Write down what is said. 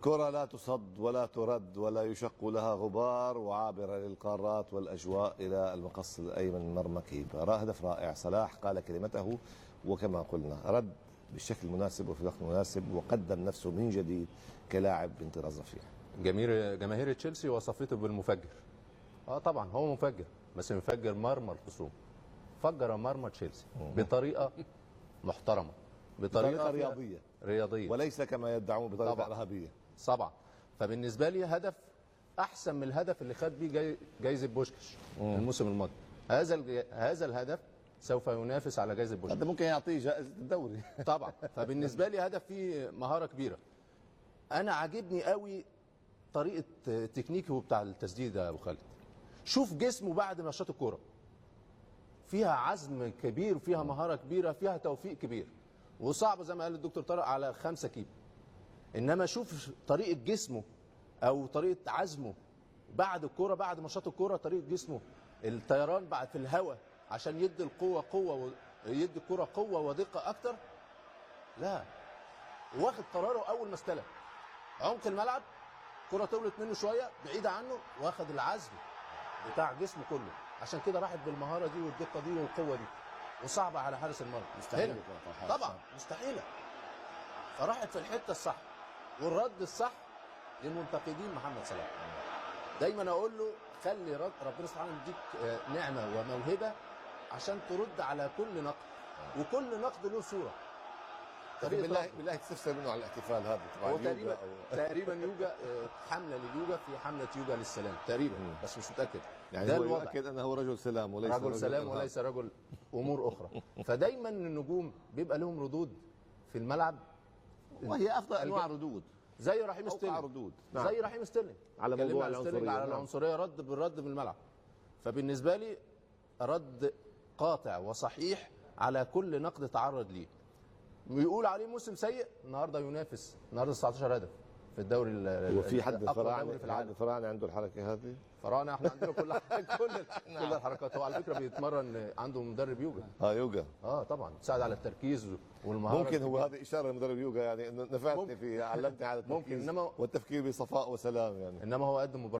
كرة لا تصد ولا ترد ولا يشق لها غبار، وعابرة للقارات والأجواء إلى المقص الأيمن من مرمى كيبا. هدف رائع، صلاح قال كلمته، وكما قلنا رد بالشكل المناسب وفي الوقت المناسب، وقدم نفسه من جديد كلاعب بانطراز رفيع. جماهير تشيلسي وصفته بالمفجر. طبعا هو مفجر، بس مفجر مرمى الخصوم. فجر مرمى تشيلسي بطريقه محترمه، بطريقة رياضية وليس كما يدعون بطريقة إرهابية. طبعا. فبالنسبه لي هدف احسن من الهدف اللي خد بيه جايزه بوشكش الموسم الماضي. هذا الهدف سوف ينافس على جايزه بوشكش. هذا ممكن يعطيه جائزة الدوري. طبعا. فبالنسبه لي هدف فيه مهاره كبيره. انا عاجبني قوي طريقه تكنيكه بتاع التسديد يا ابو خالد. شوف جسمه بعد ما شاط الكوره، فيها عزم كبير وفيها مهاره كبيره، فيها توفيق كبير، وصعب زي ما قال الدكتور طارق على 5 كيلو. انما شوف طريقه جسمه او طريقه عزمه بعد الكوره، بعد ما شاط الكوره، طريقه جسمه، الطيران بعد في الهواء عشان يدي القوه يدي الكوره قوه ودقه اكتر. لا، واخد قراره اول ما استلم عمق الملعب، كرة طولت منه شويه بعيده عنه، واخد العزم بتاع جسمه كله. عشان كده راحت بالمهاره دي والدقه دي والقوه دي، وصعبه على حارس المرمى. مستحيل طبعا مستحيله. فراحت في الحته الصح، والرد الصح للمنتقدين محمد صلاح. دايما اقول له خلي ربنا سبحانه يديك نعمه وموهبه عشان ترد على كل نقد، وكل نقد له صوره. بالله تستفسر منه على الاحتفال هذا هو تقريبا يوجا حمله لليوجا في حمله يوجا للسلام تقريبا، بس مش متاكد. يعني هو يؤكد انه رجل سلام وليس رجل سلام وليس رجل امور اخرى. فدايما النجوم بيبقى لهم ردود في الملعب، وهي افضل انواع ردود، زي رحيم ستيرلينج. زي رحيم ستيرلينج على موضوع العنصريه، على العنصريه رد بالرد بالملعب. فبالنسبه لي رد قاطع وصحيح على كل نقد تعرض ليه. بيقول عليه موسم سيء، النهارده ينافس، النهارده 19 هدف في الدوري. وفي حد الفراعنه عنده الحركه هذه؟ فراعنه احنا عندنا كل الحركات. هو على فكره بيتمرن، عنده مدرب يوجا. يوجا. طبعا تساعد على التركيز والمهاره. ممكن هو هذه اشاره لمدرب يوجا، يعني انه نفعتني في علمتني على التركيز، ممكن، انما والتفكير بصفاء وسلام يعني. انما هو قدم